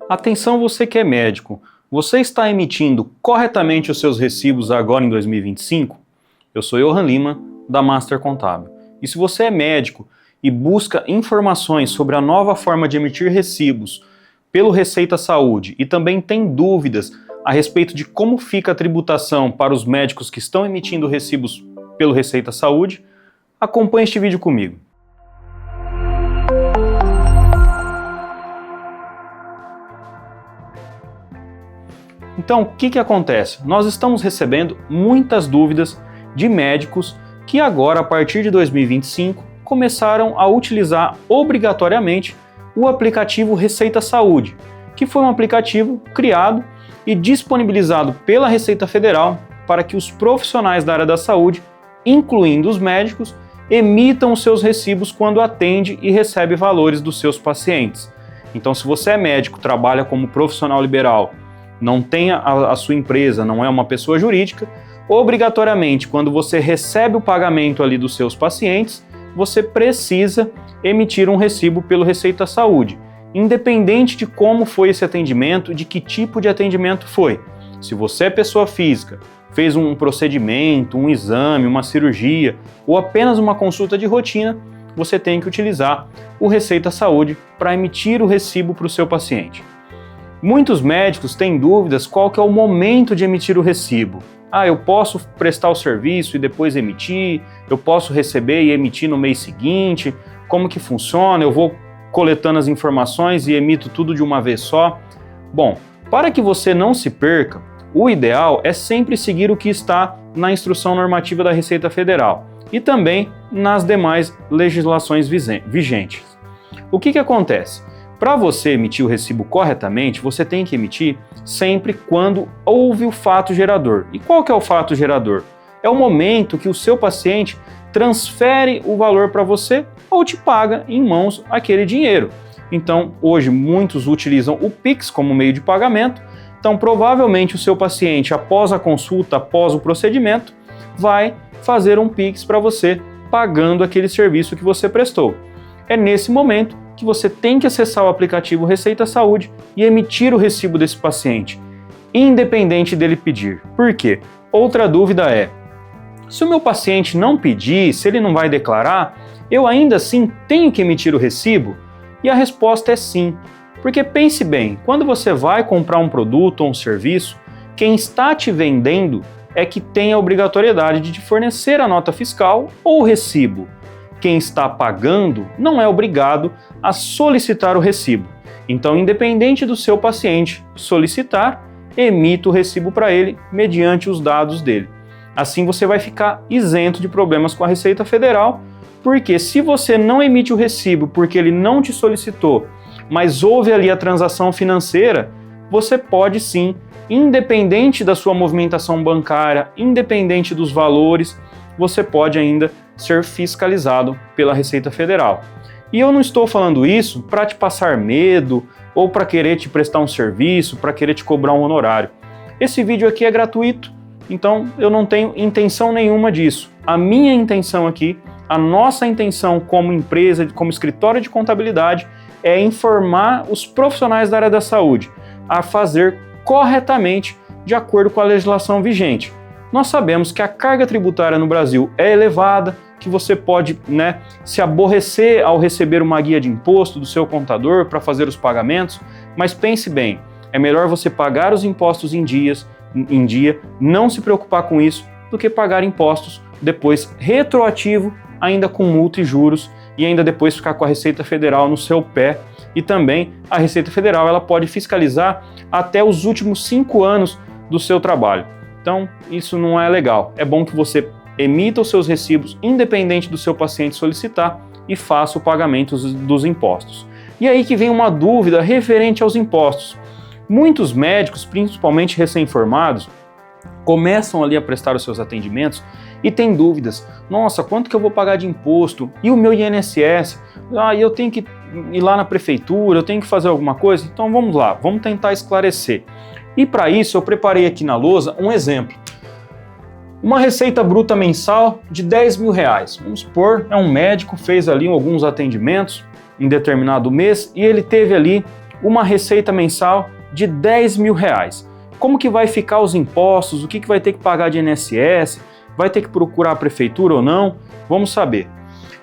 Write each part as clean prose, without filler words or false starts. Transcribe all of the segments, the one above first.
Atenção, você que é médico, você está emitindo corretamente os seus recibos agora em 2025? Eu sou Johan Lima, da Master Contábil. E se você é médico e busca informações sobre a nova forma de emitir recibos pelo Receita Saúde e também tem dúvidas a respeito de como fica a tributação para os médicos que estão emitindo recibos pelo Receita Saúde, acompanhe este vídeo comigo. Então, o que acontece? Nós estamos recebendo muitas dúvidas de médicos que agora, a partir de 2025, começaram a utilizar obrigatoriamente o aplicativo Receita Saúde, que foi um aplicativo criado e disponibilizado pela Receita Federal para que os profissionais da área da saúde, incluindo os médicos, emitam os seus recibos quando atende e recebe valores dos seus pacientes. Então, se você é médico, trabalha como profissional liberal, não tem a sua empresa, não é uma pessoa jurídica, obrigatoriamente, quando você recebe o pagamento ali dos seus pacientes, você precisa emitir um recibo pelo Receita Saúde, independente de como foi esse atendimento, de que tipo de atendimento foi. Se você é pessoa física, fez um procedimento, um exame, uma cirurgia ou apenas uma consulta de rotina, você tem que utilizar o Receita Saúde para emitir o recibo para o seu paciente. Muitos médicos têm dúvidas qual que é o momento de emitir o recibo. Eu posso prestar o serviço e depois emitir, eu posso receber e emitir no mês seguinte, como que funciona, eu vou coletando as informações e emito tudo de uma vez só. Bom, para que você não se perca, o ideal é sempre seguir o que está na Instrução Normativa da Receita Federal e também nas demais legislações vigentes. O que acontece? Para você emitir o recibo corretamente, você tem que emitir sempre quando houve o fato gerador. E qual que é o fato gerador? É o momento que o seu paciente transfere o valor para você ou te paga em mãos aquele dinheiro. Então, hoje, muitos utilizam o Pix como meio de pagamento. Então, provavelmente, o seu paciente, após a consulta, após o procedimento, vai fazer um Pix para você, pagando aquele serviço que você prestou. É nesse momento que você tem que acessar o aplicativo Receita Saúde e emitir o recibo desse paciente, independente dele pedir. Por quê? Outra dúvida é, se o meu paciente não pedir, se ele não vai declarar, eu ainda assim tenho que emitir o recibo? E a resposta é sim, porque pense bem, quando você vai comprar um produto ou um serviço, quem está te vendendo é que tem a obrigatoriedade de te fornecer a nota fiscal ou o recibo. Quem está pagando não é obrigado a solicitar o recibo. Então, independente do seu paciente solicitar, emita o recibo para ele mediante os dados dele. Assim você vai ficar isento de problemas com a Receita Federal, porque se você não emite o recibo porque ele não te solicitou, mas houve ali a transação financeira, você pode sim, independente da sua movimentação bancária, independente dos valores, você pode ainda ser fiscalizado pela Receita Federal. E eu não estou falando isso para te passar medo ou para querer te prestar um serviço, para querer te cobrar um honorário. Esse vídeo aqui é gratuito, então eu não tenho intenção nenhuma disso. A minha intenção aqui, a nossa intenção como empresa, como escritório de contabilidade, é informar os profissionais da área da saúde a fazer corretamente de acordo com a legislação vigente. Nós sabemos que a carga tributária no Brasil é elevada, que você pode, se aborrecer ao receber uma guia de imposto do seu contador para fazer os pagamentos, mas pense bem, é melhor você pagar os impostos em dia, não se preocupar com isso, do que pagar impostos depois retroativo, ainda com multa e juros, e ainda depois ficar com a Receita Federal no seu pé. E também a Receita Federal ela pode fiscalizar até os últimos 5 anos do seu trabalho. Então, isso não é legal. É bom que você emita os seus recibos, independente do seu paciente solicitar, e faça o pagamento dos impostos. E aí que vem uma dúvida referente aos impostos. Muitos médicos, principalmente recém-formados, começam ali a prestar os seus atendimentos e têm dúvidas. Nossa, quanto que eu vou pagar de imposto? E o meu INSS? Eu tenho que ir lá na prefeitura, eu tenho que fazer alguma coisa? Então vamos lá, vamos tentar esclarecer. E para isso eu preparei aqui na lousa um exemplo. Uma receita bruta mensal de R$10.000. Vamos supor, um médico, fez ali alguns atendimentos em determinado mês e ele teve ali uma receita mensal de 10 mil reais. Como que vai ficar os impostos? O que vai ter que pagar de INSS? Vai ter que procurar a prefeitura ou não? Vamos saber.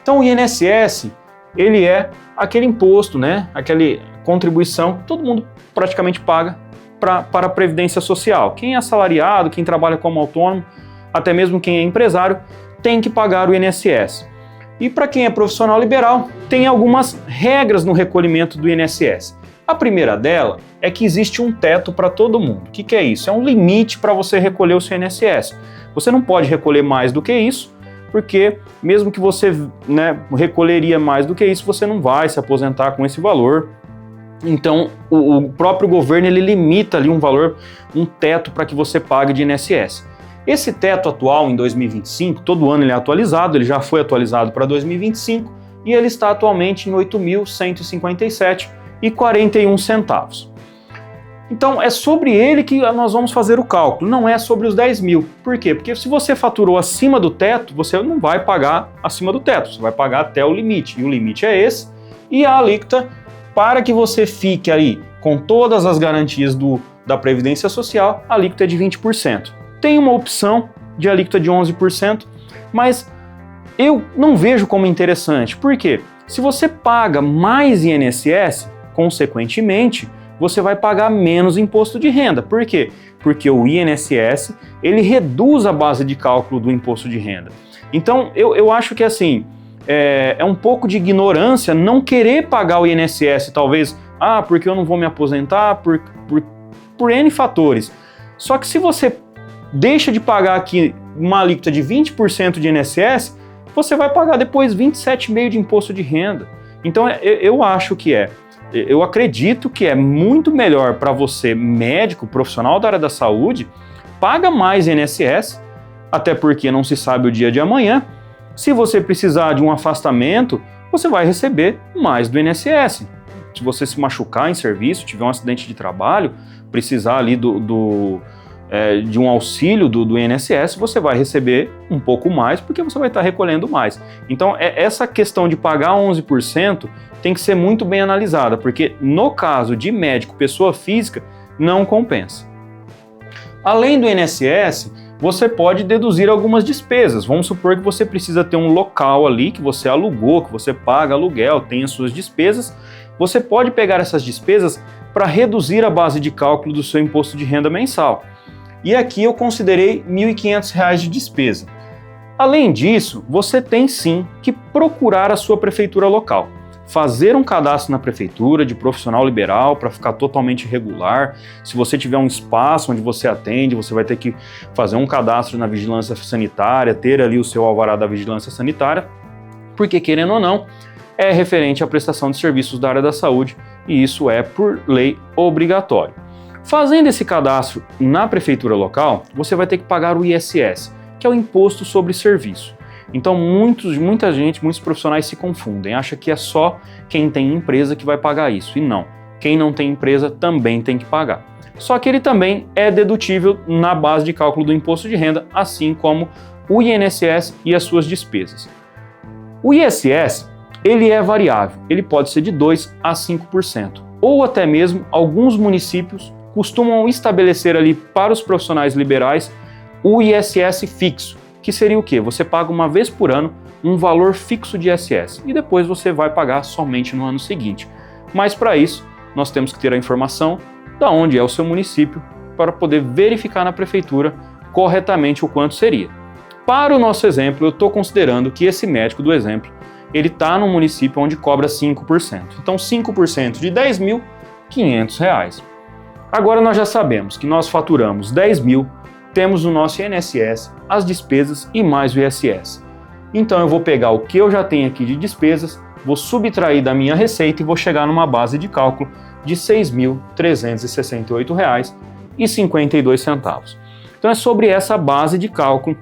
Então o INSS, ele é aquele imposto, né? Aquela contribuição que todo mundo praticamente paga para a Previdência Social. Quem é assalariado, quem trabalha como autônomo, até mesmo quem é empresário, tem que pagar o INSS. E para quem é profissional liberal, tem algumas regras no recolhimento do INSS. A primeira dela é que existe um teto para todo mundo. O que é isso? É um limite para você recolher o seu INSS. Você não pode recolher mais do que isso, porque mesmo que você, né, recolheria mais do que isso, você não vai se aposentar com esse valor. Então, o próprio governo ele limita ali um valor, um teto para que você pague de INSS. Esse teto atual, em 2025, todo ano ele é atualizado, ele já foi atualizado para 2025 e ele está atualmente em R$ 8.157,41. Então, é sobre ele que nós vamos fazer o cálculo, não é sobre os 10 mil. Por quê? Porque se você faturou acima do teto, você não vai pagar acima do teto, você vai pagar até o limite, e o limite é esse, e a alíquota, para que você fique aí com todas as garantias da Previdência Social, a alíquota é de 20%. Tem uma opção de alíquota de 11%, mas eu não vejo como interessante. Por quê? Se você paga mais INSS, consequentemente, você vai pagar menos imposto de renda. Por quê? Porque o INSS, ele reduz a base de cálculo do imposto de renda. Então, eu acho que assim, é um pouco de ignorância não querer pagar o INSS, talvez, porque eu não vou me aposentar, por N fatores. Só que se você deixa de pagar aqui uma alíquota de 20% de INSS, você vai pagar depois 27,5% de imposto de renda. Então eu acho que eu acredito que é muito melhor para você, médico, profissional da área da saúde, paga mais INSS, até porque não se sabe o dia de amanhã. Se você precisar de um afastamento, você vai receber mais do INSS. Se você se machucar em serviço, tiver um acidente de trabalho, precisar ali de um auxílio do INSS, você vai receber um pouco mais, porque você vai estar recolhendo mais. Então, essa questão de pagar 11% tem que ser muito bem analisada, porque no caso de médico, pessoa física, não compensa. Além do INSS, você pode deduzir algumas despesas. Vamos supor que você precisa ter um local ali que você alugou, que você paga aluguel, tem as suas despesas. Você pode pegar essas despesas para reduzir a base de cálculo do seu imposto de renda mensal. E aqui eu considerei R$ 1.500 de despesa. Além disso, você tem sim que procurar a sua prefeitura local. Fazer um cadastro na prefeitura de profissional liberal para ficar totalmente regular. Se você tiver um espaço onde você atende, você vai ter que fazer um cadastro na vigilância sanitária, ter ali o seu alvará da vigilância sanitária, porque querendo ou não, é referente à prestação de serviços da área da saúde e isso é, por lei, obrigatório. Fazendo esse cadastro na prefeitura local, você vai ter que pagar o ISS, que é o Imposto sobre Serviço. Então muitos profissionais se confundem, acham que é só quem tem empresa que vai pagar isso, e não. Quem não tem empresa também tem que pagar. Só que ele também é dedutível na base de cálculo do imposto de renda, assim como o INSS e as suas despesas. O ISS, ele é variável, ele pode ser de 2% a 5%, ou até mesmo alguns municípios costumam estabelecer ali para os profissionais liberais o ISS fixo, que seria o quê? Você paga uma vez por ano um valor fixo de ISS e depois você vai pagar somente no ano seguinte. Mas para isso, nós temos que ter a informação de onde é o seu município para poder verificar na prefeitura corretamente o quanto seria. Para o nosso exemplo, eu estou considerando que esse médico do exemplo, ele está num município onde cobra 5%. Então 5% de R$ 10.500. Agora nós já sabemos que nós faturamos 10 mil, temos o nosso INSS, as despesas e mais o ISS. Então eu vou pegar o que eu já tenho aqui de despesas, vou subtrair da minha receita e vou chegar numa base de cálculo de R$ 6.368,52. Então é sobre essa base de cálculo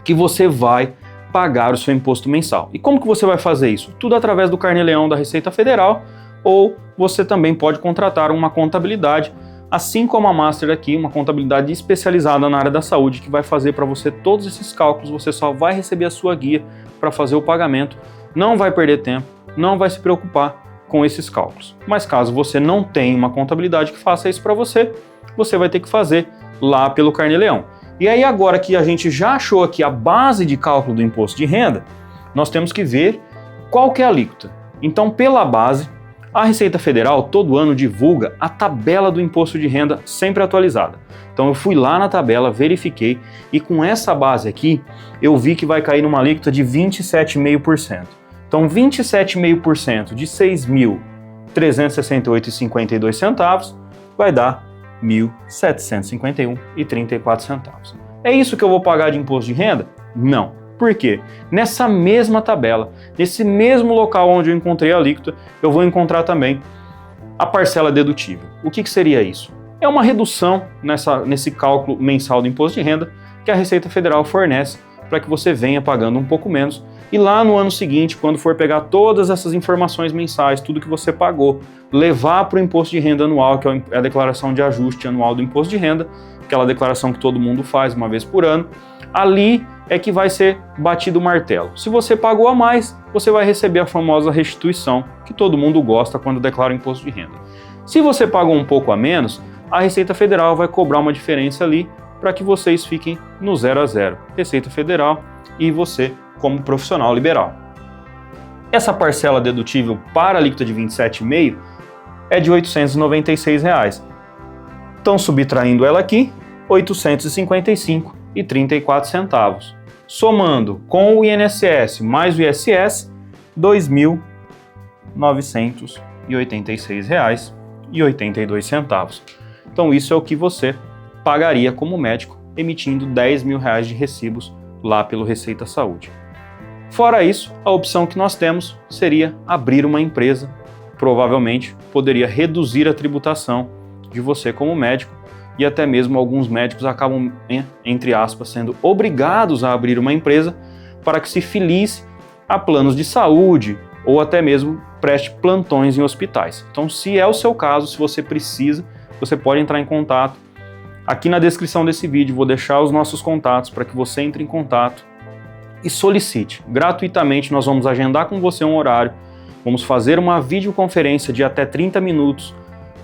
que você vai pagar o seu imposto mensal. E como que você vai fazer isso? Tudo através do Carnê-Leão da Receita Federal, ou você também pode contratar uma contabilidade, assim como a Master aqui, uma contabilidade especializada na área da saúde, que vai fazer para você todos esses cálculos. Você só vai receber a sua guia para fazer o pagamento, não vai perder tempo, não vai se preocupar com esses cálculos. Mas caso você não tenha uma contabilidade que faça isso para você, você vai ter que fazer lá pelo Carnê-Leão. E aí agora que a gente já achou aqui a base de cálculo do imposto de renda, nós temos que ver qual que é a alíquota. Então, pela base, a Receita Federal todo ano divulga a tabela do imposto de renda sempre atualizada. Então eu fui lá na tabela, verifiquei e com essa base aqui eu vi que vai cair numa alíquota de 27,5%. Então 27,5% de 6.368,52 centavos vai dar R$ 1.751,34 centavos. É isso que eu vou pagar de imposto de renda? Não. Por quê? Nessa mesma tabela, nesse mesmo local onde eu encontrei a alíquota, eu vou encontrar também a parcela dedutível. O que seria isso? É uma redução nesse cálculo mensal do imposto de renda que a Receita Federal fornece para que você venha pagando um pouco menos e lá no ano seguinte, quando for pegar todas essas informações mensais, tudo que você pagou, levar para o imposto de renda anual, que é a declaração de ajuste anual do imposto de renda, aquela declaração que todo mundo faz uma vez por ano, ali é que vai ser batido o martelo. Se você pagou a mais, você vai receber a famosa restituição, que todo mundo gosta quando declara o imposto de renda. Se você pagou um pouco a menos, a Receita Federal vai cobrar uma diferença ali para que vocês fiquem no 0 a 0. Receita Federal e você como profissional liberal. Essa parcela dedutível para a alíquota de 27,5% é de R$ 896. Então, subtraindo ela aqui, R$ 855,34 centavos. Somando com o INSS mais o ISS, R$ 2.986,82 centavos. Então isso é o que você pagaria como médico emitindo R$ 10 mil de recibos lá pelo Receita Saúde. Fora isso, a opção que nós temos seria abrir uma empresa. Provavelmente poderia reduzir a tributação de você como médico e até mesmo alguns médicos acabam, entre aspas, sendo obrigados a abrir uma empresa para que se filie a planos de saúde ou até mesmo preste plantões em hospitais. Então, se é o seu caso, se você precisa, você pode entrar em contato. Aqui na descrição desse vídeo vou deixar os nossos contatos para que você entre em contato e solicite. Gratuitamente nós vamos agendar com você um horário, vamos fazer uma videoconferência de até 30 minutos,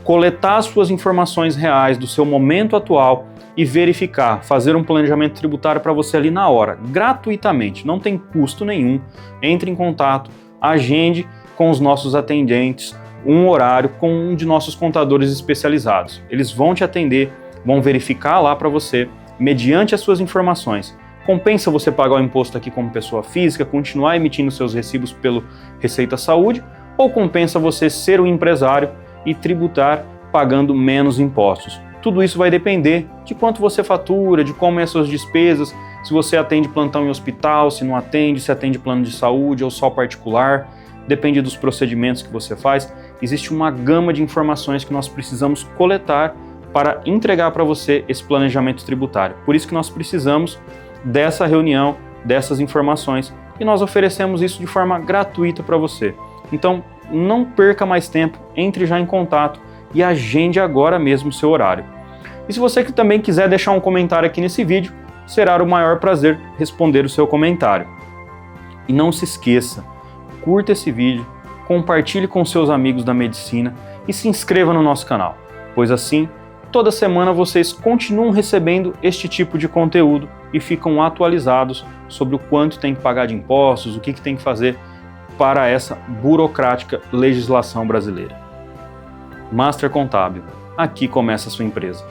coletar as suas informações reais do seu momento atual e verificar, fazer um planejamento tributário para você ali na hora, gratuitamente, não tem custo nenhum. Entre em contato, agende com os nossos atendentes um horário com um de nossos contadores especializados. Eles vão te atender, vão verificar lá para você, mediante as suas informações. Compensa você pagar o imposto aqui como pessoa física, continuar emitindo seus recibos pelo Receita Saúde, ou compensa você ser um empresário e tributar pagando menos impostos? Tudo isso vai depender de quanto você fatura, de como são as suas despesas, se você atende plantão em hospital, se não atende, se atende plano de saúde ou só particular, depende dos procedimentos que você faz. Existe uma gama de informações que nós precisamos coletar para entregar para você esse planejamento tributário. Por isso que nós precisamos dessa reunião, dessas informações, e nós oferecemos isso de forma gratuita para você. Então, não perca mais tempo, entre já em contato e agende agora mesmo o seu horário. E se você também quiser deixar um comentário aqui nesse vídeo, será o maior prazer responder o seu comentário. E não se esqueça, curta esse vídeo, compartilhe com seus amigos da medicina e se inscreva no nosso canal, pois assim, toda semana vocês continuam recebendo este tipo de conteúdo e ficam atualizados sobre o quanto tem que pagar de impostos, o que tem que fazer para essa burocrática legislação brasileira. Master Contábil, aqui começa a sua empresa.